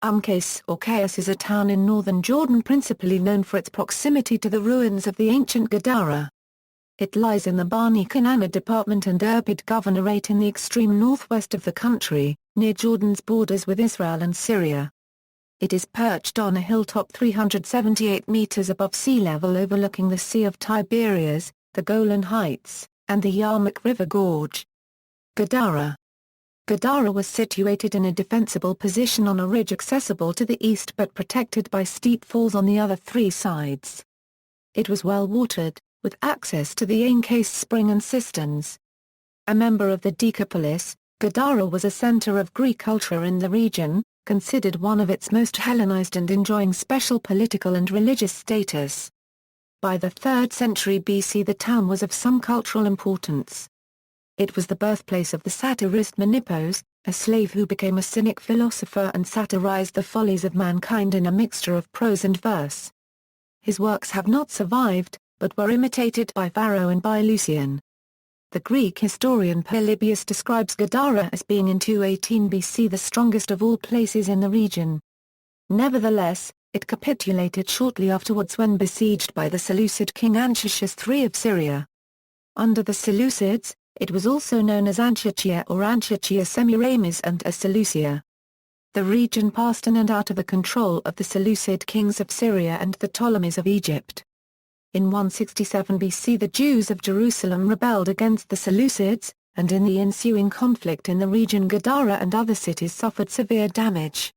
Qais or Qays is a town in northern Jordan principally known for its proximity to the ruins of the ancient Gadara. It lies in the Bani Kinanah department and Irbid Governorate in the extreme northwest of the country, near Jordan's borders with Israel and Syria. It is perched on a hilltop 378 meters above sea level overlooking the Sea of Tiberias, the Golan Heights, and the Yarmouk River gorge. Gadara. Gadara was situated in a defensible position on a ridge accessible to the east but protected by steep falls on the other three sides. It was well watered, with access to the Umm Qais spring and cisterns. A member of the Decapolis, Gadara was a center of Greek culture in the region, considered one of its most Hellenized and enjoying special political and religious status. By the 3rd century BC the town was of some cultural importance. It was the birthplace of the satirist Menippus, a slave who became a cynic philosopher and satirized the follies of mankind in a mixture of prose and verse. His works have not survived, but were imitated by Varro and by Lucian. The Greek historian Polybius describes Gadara as being in 218 BC the strongest of all places in the region. Nevertheless, it capitulated shortly afterwards when besieged by the Seleucid king Antiochus III of Syria. Under the Seleucids, it was also known as Antiochia or Antiochia Semiramis and as Seleucia. The region passed in and out of the control of the Seleucid kings of Syria and the Ptolemies of Egypt. In 167 BC the Jews of Jerusalem rebelled against the Seleucids, and in the ensuing conflict in the region Gadara and other cities suffered severe damage.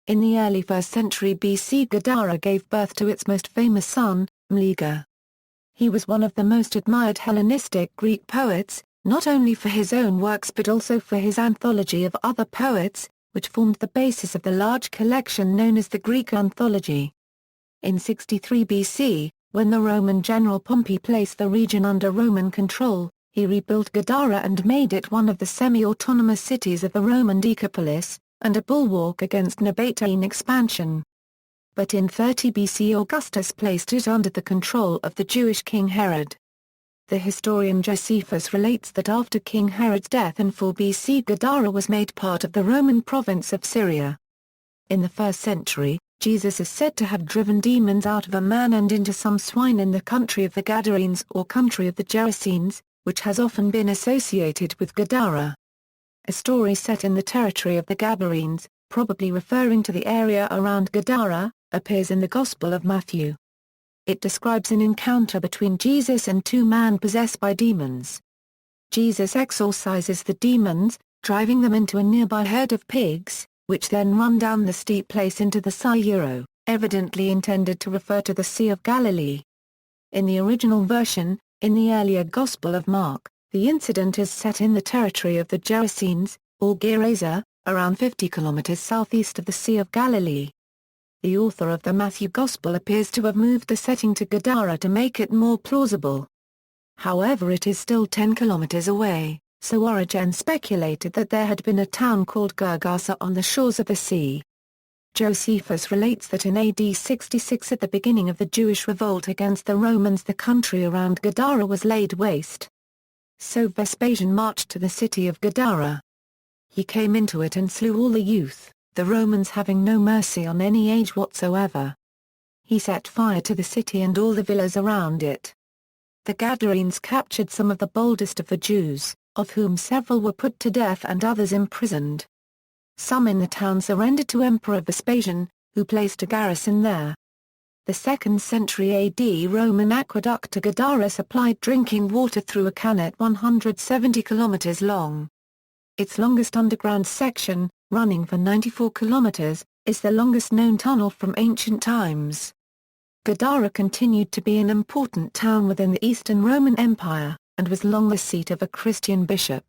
In the early 1st century BC Gadara gave birth to its most famous son, Meleager. He was one of the most admired Hellenistic Greek poets, not only for his own works but also for his anthology of other poets, which formed the basis of the large collection known as the Greek Anthology. In 63 BC, when the Roman general Pompey placed the region under Roman control, he rebuilt Gadara and made it one of the semi-autonomous cities of the Roman Decapolis, and a bulwark against Nabatean expansion. But in 30 BC Augustus placed it under the control of the Jewish king Herod. The historian Josephus relates that after King Herod's death in 4 BC Gadara was made part of the Roman province of Syria. In the 1st century, Jesus is said to have driven demons out of a man and into some swine in the country of the Gadarenes or country of the Gerasenes, which has often been associated with Gadara. A story set in the territory of the Gadarenes, probably referring to the area around Gadara, appears in the Gospel of Matthew. It describes an encounter between Jesus and two men possessed by demons. Jesus exorcises the demons, driving them into a nearby herd of pigs, which then run down the steep place into the Sea, evidently intended to refer to the Sea of Galilee. In the original version, in the earlier Gospel of Mark, the incident is set in the territory of the Gerasenes, or Gerasa, around 50 kilometers southeast of the Sea of Galilee. The author of the Matthew Gospel appears to have moved the setting to Gadara to make it more plausible. However, it is still 10 kilometers away, so Origen speculated that there had been a town called Gergasa on the shores of the sea. Josephus relates that in AD 66 at the beginning of the Jewish revolt against the Romans the country around Gadara was laid waste. So Vespasian marched to the city of Gadara. He came into it and slew all the youth, the Romans having no mercy on any age whatsoever. He set fire to the city and all the villas around it. The Gadarenes captured some of the boldest of the Jews, of whom several were put to death and others imprisoned. Some in the town surrendered to Emperor Vespasian, who placed a garrison there. The 2nd century AD Roman aqueduct to Gadara supplied drinking water through a canal 170 kilometers long. Its longest underground section, running for 94 kilometers, is the longest known tunnel from ancient times. Gadara continued to be an important town within the Eastern Roman Empire, and was long the seat of a Christian bishop.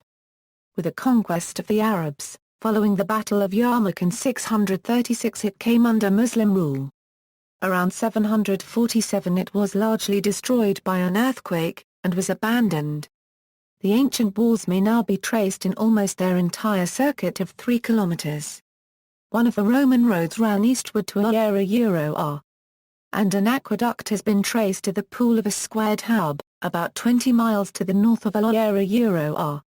With the conquest of the Arabs, following the Battle of Yarmouk in 636 it came under Muslim rule. Around 747 it was largely destroyed by an earthquake, and was abandoned. The ancient walls may now be traced in almost their entire circuit of 3 kilometers. One of the Roman roads ran eastward to Ar, and an aqueduct has been traced to the Pool of a Squared Hub, about 20 miles to the north of Ar.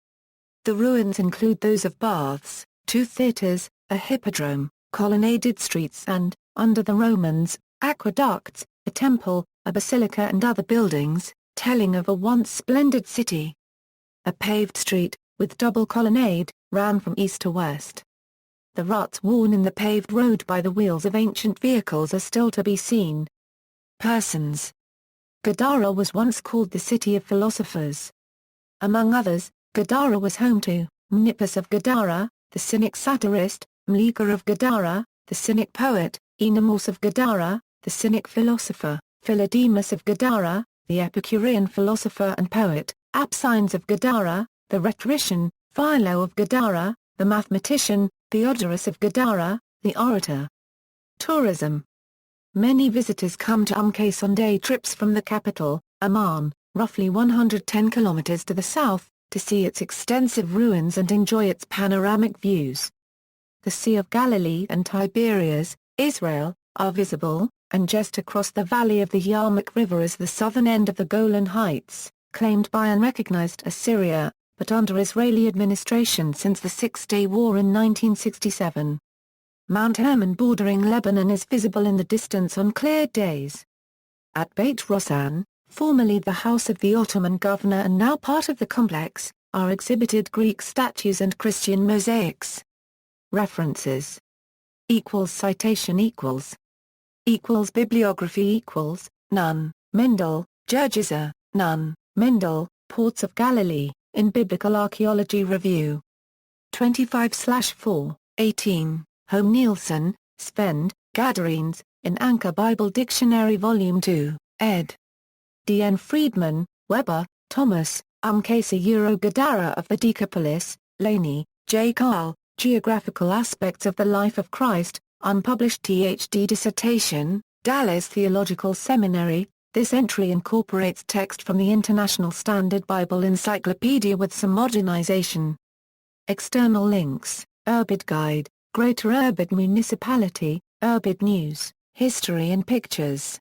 The ruins include those of baths, 2 theatres, a hippodrome, colonnaded streets and, under the Romans, aqueducts, a temple, a basilica and other buildings, telling of a once splendid city. A paved street, with double colonnade, ran from east to west. The ruts worn in the paved road by the wheels of ancient vehicles are still to be seen. Persons. Gadara was once called the city of philosophers. Among others, Gadara was home to Mnippus of Gadara, the cynic satirist, Mliga of Gadara, the cynic poet, Enamos of Gadara, the cynic philosopher, Philodemus of Gadara, the Epicurean philosopher and poet, Apsines of Gadara, the rhetorician, Philo of Gadara, the mathematician, Theodorus of Gadara, the orator. Tourism. Many visitors come to Qais on day trips from the capital, Amman, roughly 110 kilometers to the south, to see its extensive ruins and enjoy its panoramic views. The Sea of Galilee and Tiberias, Israel, are visible, and just across the valley of the Yarmouk River is the southern end of the Golan Heights, claimed by unrecognized Assyria, but under Israeli administration since the Six-Day War in 1967. Mount Hermon bordering Lebanon is visible in the distance on clear days. At Beit Rossan, formerly the house of the Ottoman governor and now part of the complex, are exhibited Greek statues and Christian mosaics. References. Citation Bibliography none. Mendel, Gergesa, none. Mendel, Ports of Galilee, in Biblical Archaeology Review. 25/4, 18, Home Nielsen, Svend, Gadarenes, in Anchor Bible Dictionary Volume 2, ed. D. N. Friedman, Weber, Thomas, Qais Gadara of the Decapolis, Laney, J. Carl, Geographical Aspects of the Life of Christ, unpublished Ph.D. dissertation, Dallas Theological Seminary. This entry incorporates text from the International Standard Bible Encyclopedia with some modernization. External links, Irbid Guide, Greater Irbid Municipality, Irbid News, History and Pictures.